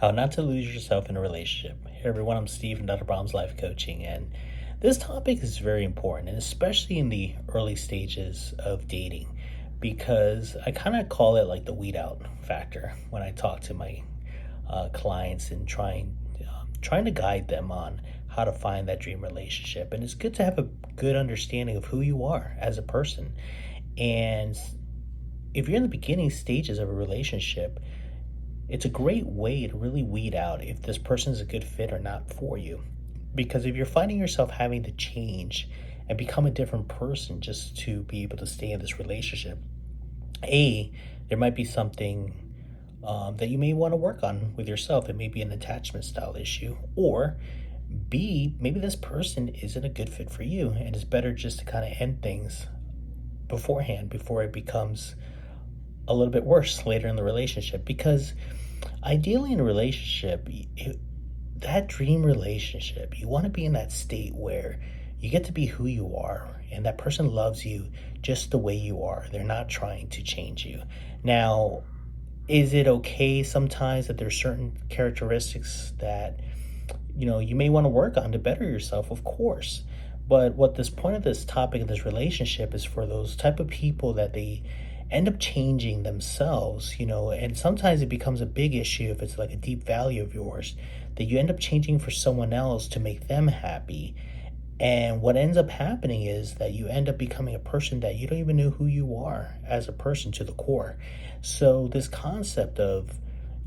How not to lose yourself in a relationship. Hey everyone, I'm Steve from Dr. Brahms Life Coaching, and this topic is very important, and especially in the early stages of dating, because I kind of call it like the weed out factor when I talk to my clients and trying to guide them on how to find that dream relationship. And it's good to have a good understanding of who you are as a person. And if you're in the beginning stages of a relationship, it's a great way to really weed out if this person is a good fit or not for you. Because if you're finding yourself having to change and become a different person just to be able to stay in this relationship, there might be something that you may want to work on with yourself. It may be an attachment style issue. Or B, maybe this person isn't a good fit for you, and it's better just to kind of end things beforehand before it becomes a little bit worse later in the relationship. Because ideally in a relationship, that dream relationship, you want to be in that state where you get to be who you are and that person loves you just the way you are. They're not trying to change you. Now, is it okay sometimes that there's certain characteristics that you may want to work on to better yourself? Of course. But what this point of this topic of this relationship is for those type of people that they end up changing themselves, and sometimes it becomes a big issue if it's like a deep value of yours, that you end up changing for someone else to make them happy. And what ends up happening is that you end up becoming a person that you don't even know who you are as a person to the core. So this concept of,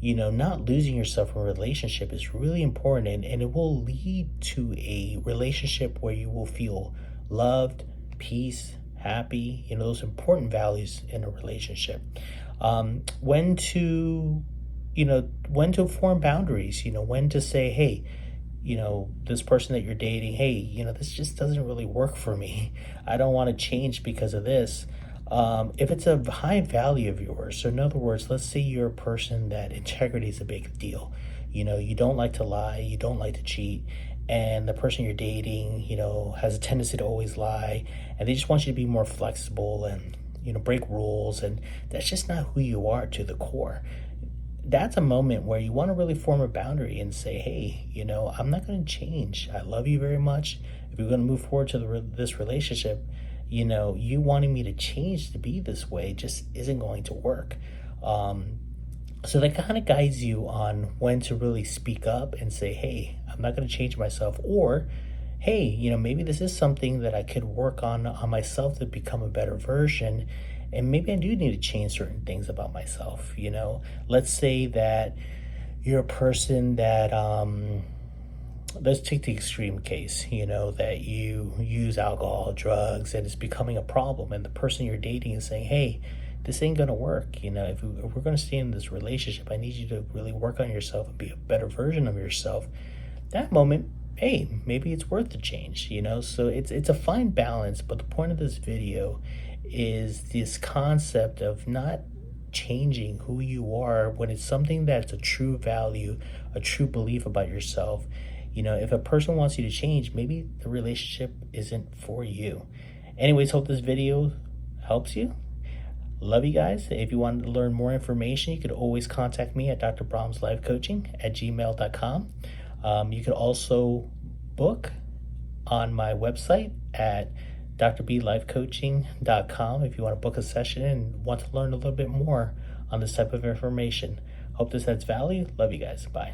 not losing yourself in a relationship is really important, and it will lead to a relationship where you will feel loved, peace, happy, those important values in a relationship. When to form boundaries, when to say, hey, this person that you're dating, hey, this just doesn't really work for me. I don't want to change because of this. If it's a high value of yours, so in other words, let's say you're a person that integrity is a big deal. You don't like to lie, you don't like to cheat, and the person you're dating, has a tendency to always lie, and they just want you to be more flexible and, break rules, and that's just not who you are to the core. That's a moment where you want to really form a boundary and say, hey, I'm not going to change. I love you very much. If we're going to move forward to this relationship, you wanting me to change to be this way just isn't going to work. So that kind of guides you on when to really speak up and say, hey, I'm not going to change myself. Or, hey, maybe this is something that I could work on myself to become a better version. And maybe I do need to change certain things about myself. Let's say that you're a person that, let's take the extreme case, that you use alcohol, drugs, and it's becoming a problem. And the person you're dating is saying, hey, this ain't going to work. If we're going to stay in this relationship, I need you to really work on yourself and be a better version of yourself. That moment, hey, maybe it's worth the change, So it's a fine balance. But the point of this video is this concept of not changing who you are when it's something that's a true value, a true belief about yourself. If a person wants you to change, maybe the relationship isn't for you. Anyways, hope this video helps you. Love you guys. If you want to learn more information, you could always contact me at drbrahmslifecoaching@gmail.com. You could also book on my website at drblifecoaching.com if you want to book a session and want to learn a little bit more on this type of information. Hope this adds value. Love you guys. Bye.